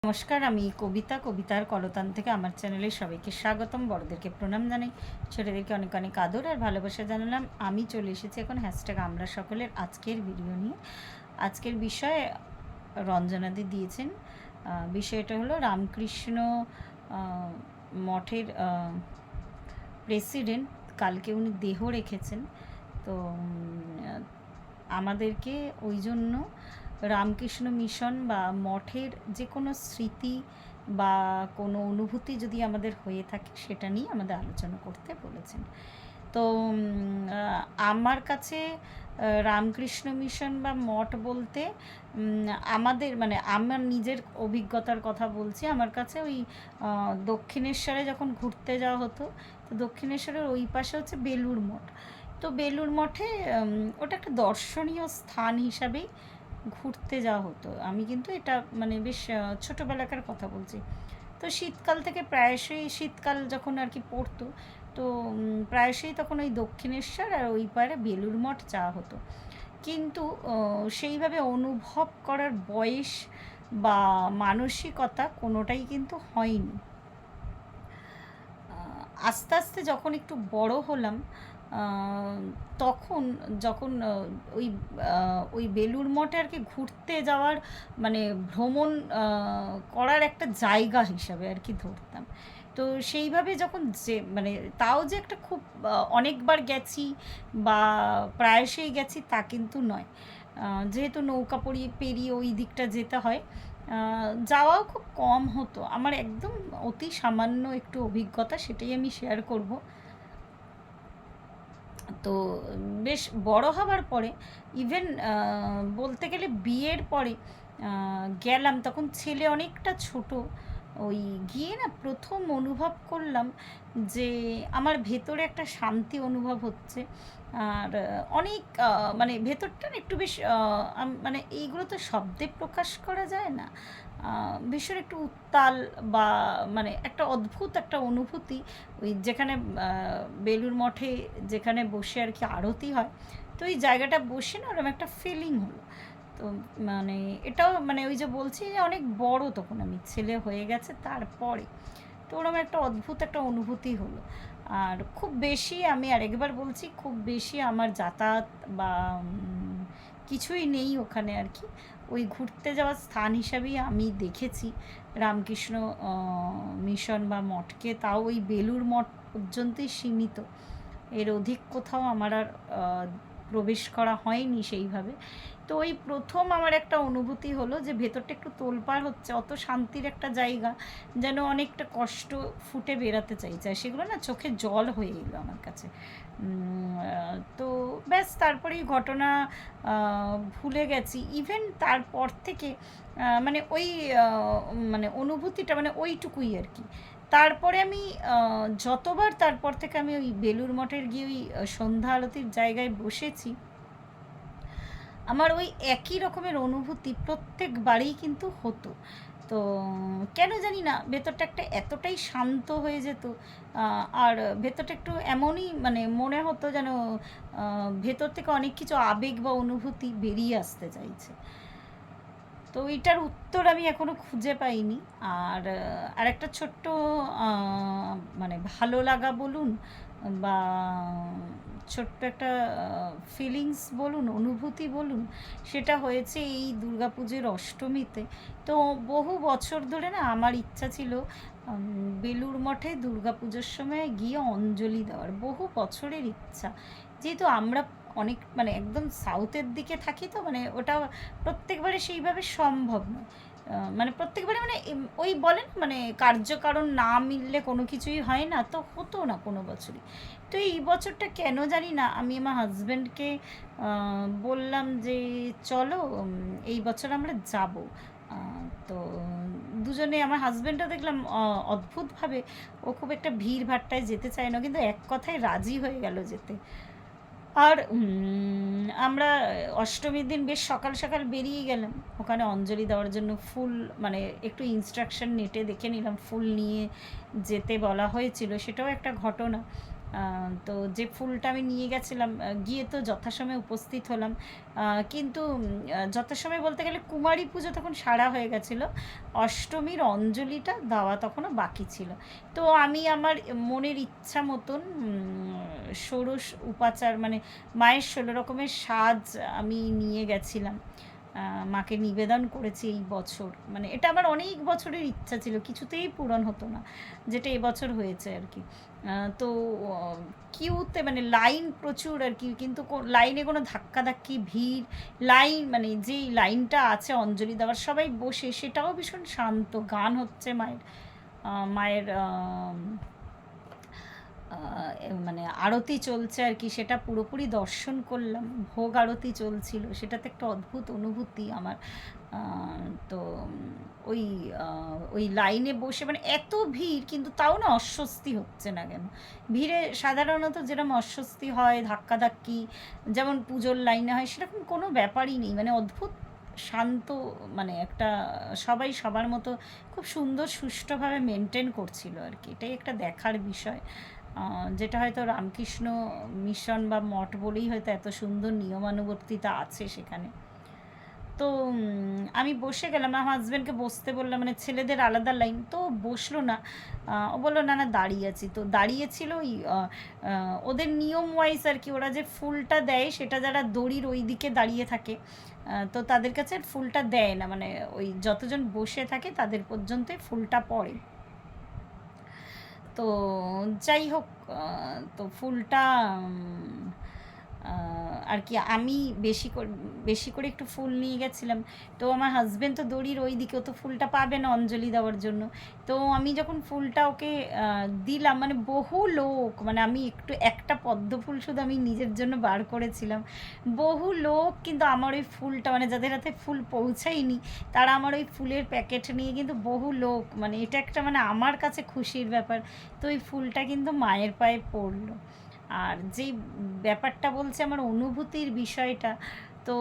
নমস্কার, আমি কবিতার কলতান থেকে আমার চ্যানেলে সবাইকে স্বাগতম। বড়দেরকে প্রণাম জানাই, ছোটদেরকে অনেক অনেক আদর আর ভালোবাসা জানালাম। আমি চলে এসেছি এখন #আমরা সকলের আজকের ভিডিও নিয়ে। আজকের বিষয় রঞ্জনাদি দিয়েছেন। বিষয়টা হলো রামকৃষ্ণ মঠের প্রেসিডেন্ট কালকে উনি দেহ রেখেছেন। তো আমাদেরকে ওই জন্য রামকৃষ্ণ মিশন বা মঠের যে কোনো স্মৃতি বা কোনো অনুভূতি যদি আমাদের হয়ে থাকে সেটা নিয়ে আমাদের আলোচনা করতে বলেছেন। তো আমার কাছে রামকৃষ্ণ মিশন বা মঠ বলতে আমাদের আমার নিজের অভিজ্ঞতার কথা বলছি। আমার কাছে ওই দক্ষিণেশ্বরে যখন ঘুরতে যাওয়া হতো, তো দক্ষিণেশ্বরের ওই পাশে হচ্ছে বেলুড় মঠ। তো বেলুড় মঠে ওটা একটা দর্শনীয় স্থান হিসাবেই ঘুরতে যাওয়া হতো। আমি কিন্তু এটা বেশ ছোটোবেলাকার কথা বলছি। তো শীতকাল থেকে প্রায়শই শীতকাল যখন আর কি পড়তো, তো প্রায়শই তখন ওই দক্ষিণেশ্বর আর ওই পারে বেলুড় মঠ যাওয়া হতো। কিন্তু সেইভাবে অনুভব করার বয়স বা মানসিকতা কোনোটাই কিন্তু হয়নি। আস্তে আস্তে যখন একটু বড় হলাম, তখন যখন ওই ওই বেলুড় মঠে আর কি ঘুরতে যাওয়ার ভ্রমণ করার একটা জায়গা হিসাবে আর কি ধরতাম। তো সেইভাবে যখন যে তাও যে একটা খুব অনেকবার গেছি বা প্রায়শই গেছি তা কিন্তু নয়। যেহেতু নৌকা পেরিয়ে ওই দিকটা যেতে হয়, যাওয়াও খুব কম হতো। আমার একদম অতি সামান্য একটু অভিজ্ঞতা, সেটাই আমি শেয়ার করব। তো বেশ বড় হবার পরে, ইভেন বলতে গেলে বিয়ের পরে গেলাম, তখন ছেলে অনেকটা ছোট। ওই গিয়ে না প্রথম অনুভব করলাম যে আমার ভেতরে একটা শান্তি অনুভব হচ্ছে। আর অনেক ভেতরটা না একটু বেশ এইগুলো তো শব্দে প্রকাশ করা যায় না। ভীষণ একটু উত্তাল বা একটা অদ্ভুত একটা অনুভূতি। ওই যেখানে বেলুড় মঠে যেখানে বসে আর কি আরতি হয়, তো ওই জায়গাটা বসে না ওরকম একটা ফিলিং হলো। তো এটাও ওই যে বলছি যে অনেক বড়, তখন আমি ছেলে হয়ে গেছে তারপরে, তো ওরকম একটা অদ্ভুত একটা অনুভূতি হলো। আর খুব বেশি, আমি আরেকবার বলছি, খুব বেশি আমার যাতায়াত বা কিছুই নেই ওখানে আর কি। ওই ঘুরতে যাওয়ার স্থান হিসাবেই আমি দেখেছি রামকৃষ্ণ মিশন বা মঠকে, তাও ওই বেলুড় মঠ পর্যন্তই সীমিত। এর অধিক কোথাও আমার আর প্রবেশ করা হয়নি সেইভাবে। তো ওই প্রথম আমার একটা অনুভূতি হলো যে ভেতরটা একটু তোলপাড় হচ্ছে, অত শান্তির একটা জায়গা যেন অনেকটা কষ্ট ফুটে বেরাতে চাইছে, সেগুলো না চোখে জল হয়ে এলো আমার কাছে। তো ব্যাস তারপরেই ঘটনা ভুলে গেছি। ইভেন তারপর থেকে ওই অনুভূতিটা ওইটুকুই আর কি। তারপরে আমি যতবার তারপর থেকে আমি ওই বেলুড় মঠের গিয়ে ওই সন্ধ্যা আরতির জায়গায় বসেছি, আমার ওই একই রকমের অনুভূতি প্রত্যেকবারেই কিন্তু হতো। তো কেন জানি না ভেতরটা একটা এতটাই শান্ত হয়ে যেত। আর ভেতরটা একটু এমনই মনে হতো যেন ভেতর থেকে অনেক কিছু আবেগ বা অনুভূতি বেরিয়ে আসতে চাইছে। তো এইটার উত্তর আমি এখনও খুঁজে পাইনি। আর আরেকটা ছোট্ট ভালো লাগা বলুন বা ছোট্ট একটা ফিলিংস বলুন, অনুভূতি বলুন, সেটা হয়েছে এই দুর্গাপুজোর অষ্টমীতে। তো বহু বছর ধরে না আমার ইচ্ছা ছিল বেলুড় মঠে দুর্গাপুজোর সময় গিয়ে অঞ্জলি দেওয়ার, বহু বছরের ইচ্ছা। যেহেতু আমরা অনেক একদম সাউথের দিকে থাকি, তো ওটা প্রত্যেকবারে সেইভাবে সম্ভব নয়। প্রত্যেকবারে ওই বলেন কার্যকারণ না মিললে কোনো কিছুই হয় না, তো হতো না কোনো বছরই। তো এই বছরটা কেন জানি না আমি আমার হাজব্যান্ডকে বললাম যে চলো এই বছর আমরা যাব। তো দুজনে, আমার হাজব্যান্ডও দেখলাম অদ্ভুতভাবে ও খুব একটা ভিড় ভাট্টায় যেতে চায় না, কিন্তু এক কথায় রাজি হয়ে গেল যেতে। আর আমরা অষ্টমীর দিন বেশ সকাল সকাল বেরিয়ে গেলাম ওখানে অঞ্জলি দেওয়ার জন্য। ফুল একটু ইনস্ট্রাকশন নেটে দেখে নিলাম, ফুল নিয়ে যেতে বলা হয়েছিল, সেটাও একটা ঘটনা। তো যে ফুলটা আমি নিয়ে গেছিলাম, গিয়ে তো যথাসময়ে উপস্থিত হলাম, কিন্তু যথাসময়ে বলতে গেলে কুমারী পুজো তখন সারা হয়ে গেছিলো, অষ্টমীর অঞ্জলিটা দেওয়া তখনও বাকি ছিল। তো আমি আমার মনের ইচ্ছা মতন ষোড়শ উপাচার মানে মায়ের 16 রকমের সাজ আমি নিয়ে গেছিলাম, মাকে নিবেদন করেছি এই বছর। মানে এটা আমার অনেক বছরের ইচ্ছা ছিল, কিছুতেই পূরণ হতো না, যেটা এবছর হয়েছে আর কি। তো কিউতে মানে লাইন প্রচুর আর কি, কিন্তু লাইনে কোনো ধাক্কাধাক্কি ভিড়, লাইন মানে যেই লাইনটা আছে অঞ্জলি দেওয়ার সবাই বসে, সেটাও ভীষণ শান্ত, গান হচ্ছে মায়ের, মায়ের মানে আরতি চলছে আর কি, সেটা পুরোপুরি দর্শন করলাম, ভোগ আরতি চলছিল, সেটাতে একটা অদ্ভুত অনুভূতি আমার। তো ওই ওই লাইনে বসে মানে এত ভিড়, কিন্তু তাও না অস্বস্তি হচ্ছে না কেন। ভিড়ে সাধারণত যেরকম অস্বস্তি হয়, ধাক্কাধাক্কি যেমন পুজোর লাইনে হয়, সেরকম কোনো ব্যাপারই নেই, মানে অদ্ভুত শান্ত, মানে একটা সবাই সবার মতো খুব সুন্দর সুষ্ঠুভাবে মেনটেন করছিল আর কি, এটাই একটা দেখার বিষয়, যেটা হয়তো রামকৃষ্ণ মিশন বা মঠ বলেই হয়তো এত সুন্দর নিয়মানুবর্তিতা আছে সেখানে। তো আমি বসে গেলাম, আমার হাজব্যান্ডকে বসতে বললাম, মানে ছেলেদের আলাদা লাইন, তো বসলো না, ও বললো না না দাঁড়িয়ে আছি। তো দাঁড়িয়েছিল ওই ওদের নিয়ম ওয়াইজ আর কি, ওরা যে ফুলটা দেয় সেটা যারা দড়ির ওই দিকে দাঁড়িয়ে থাকে, তো তাদের কাছে ফুলটা দেয় না, মানে ওই যতজন বসে থাকে তাদের পর্যন্তই ফুলটা পড়ে। তো যাই হোক, তো ফুলটা আর কি আমি বেশি করে একটু ফুল নিয়ে গেছিলাম। তো আমার হাজব্যান্ড তো দড়ির ওই দিকে, ও তো ফুলটা পাবে না অঞ্জলি দেওয়ার জন্য। তো আমি যখন ফুলটা ওকে দিলাম, মানে বহু লোক, মানে আমি একটা পদ্ম ফুল শুধু আমি নিজের জন্য বার করেছিলাম, বহু লোক কিন্তু আমার ওই ফুলটা, মানে যাদের হাতে ফুল পৌঁছায়নি তারা আমার ওই ফুলের প্যাকেট নিয়ে, কিন্তু বহু লোক, মানে এটা একটা মানে আমার কাছে খুশির ব্যাপার। তো ওই ফুলটা কিন্তু মায়ের পায়ে পড়লো। আর যেই ব্যাপারটা বলছে আমার অনুভূতির বিষয়টা, তো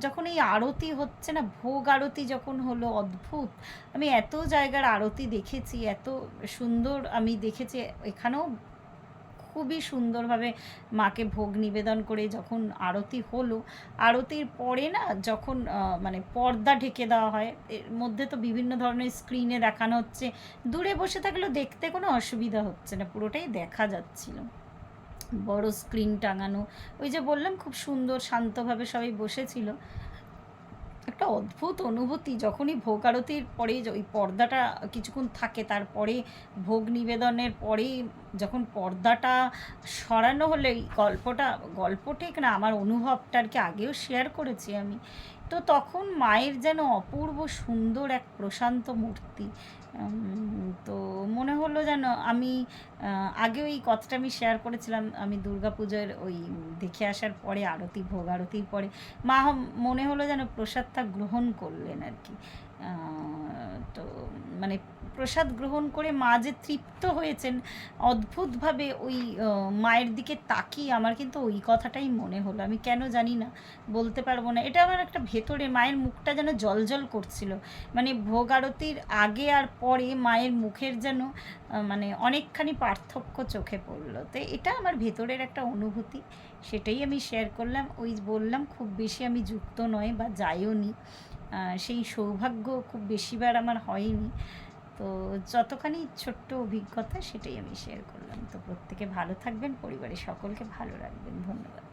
যখন এই আরতি হচ্ছে না, ভোগ আরতি যখন হলো, অদ্ভুত, আমি এত জায়গার আরতি দেখেছি, এত সুন্দর আমি দেখেছি, এখানেও খুবই সুন্দরভাবে মাকে ভোগ নিবেদন করে যখন আরতি হলো, আরতির পরে না যখন মানে পর্দা ঢেকে দেওয়া হয়, এর মধ্যে তো বিভিন্ন ধরনের স্ক্রিনে দেখানো হচ্ছে, দূরে বসে থাকলেও দেখতে কোনো অসুবিধা হচ্ছে না, পুরোটাই দেখা যাচ্ছিল, বড় স্ক্রিন টাঙানো, ওই যে বললাম খুব সুন্দর শান্তভাবে সবাই বসেছিল। একটা অদ্ভুত অনুভূতি যখনই ভোগ আরতির পরে ওই পর্দাটা কিছুক্ষণ থাকে, তারপরে ভোগ নিবেদনের পরে যখন পর্দাটা সরানো হলে এই গল্প ঠিক না, আমার অনুভবটা আর কি আগেও শেয়ার করেছি আমি। তো তখন মায়ের যেন অপূর্ব সুন্দর এক প্রশান্ত মূর্তি, তো মনে হলো যেন আমি আগেও এই কথাটা আমি শেয়ার করেছিলাম, আমি দুর্গাপুজোর ওই দেখে আসার পরে ভোগ আরতির পরে মা মনে হলো যেন প্রসাদটা গ্রহণ করলেন আর কি। তো মানে প্রসাদ গ্রহণ করে মা যে তৃপ্ত হয়েছেন অদ্ভুতভাবে, ওই মায়ের দিকে তাকিয়ে আমার কিন্তু ওই কথাটাই মনে হলো, আমি কেন জানি না, বলতে পারবো না, এটা আমার একটা ভেতরে মায়ের মুখটা যেন জলজল করছিল, মানে ভোগ আরতির আগে আর পরে মায়ের মুখের যেন মানে অনেকখানি পার্থক্য চোখে পড়লো। তো এটা আমার ভেতরের একটা অনুভূতি, সেটাই আমি শেয়ার করলাম। ওই বললাম খুব বেশি আমি যুক্ত নয় বা যাইও নি, সেই সৌভাগ্য খুব বেশিবার আমার হয়নি, তো যতখানি ছোট্ট অভিজ্ঞতা সেটাই আমি শেয়ার করলাম। তো প্রত্যেকে ভালো থাকবেন, পরিবারের সকলকে ভালো রাখবেন, ধন্যবাদ।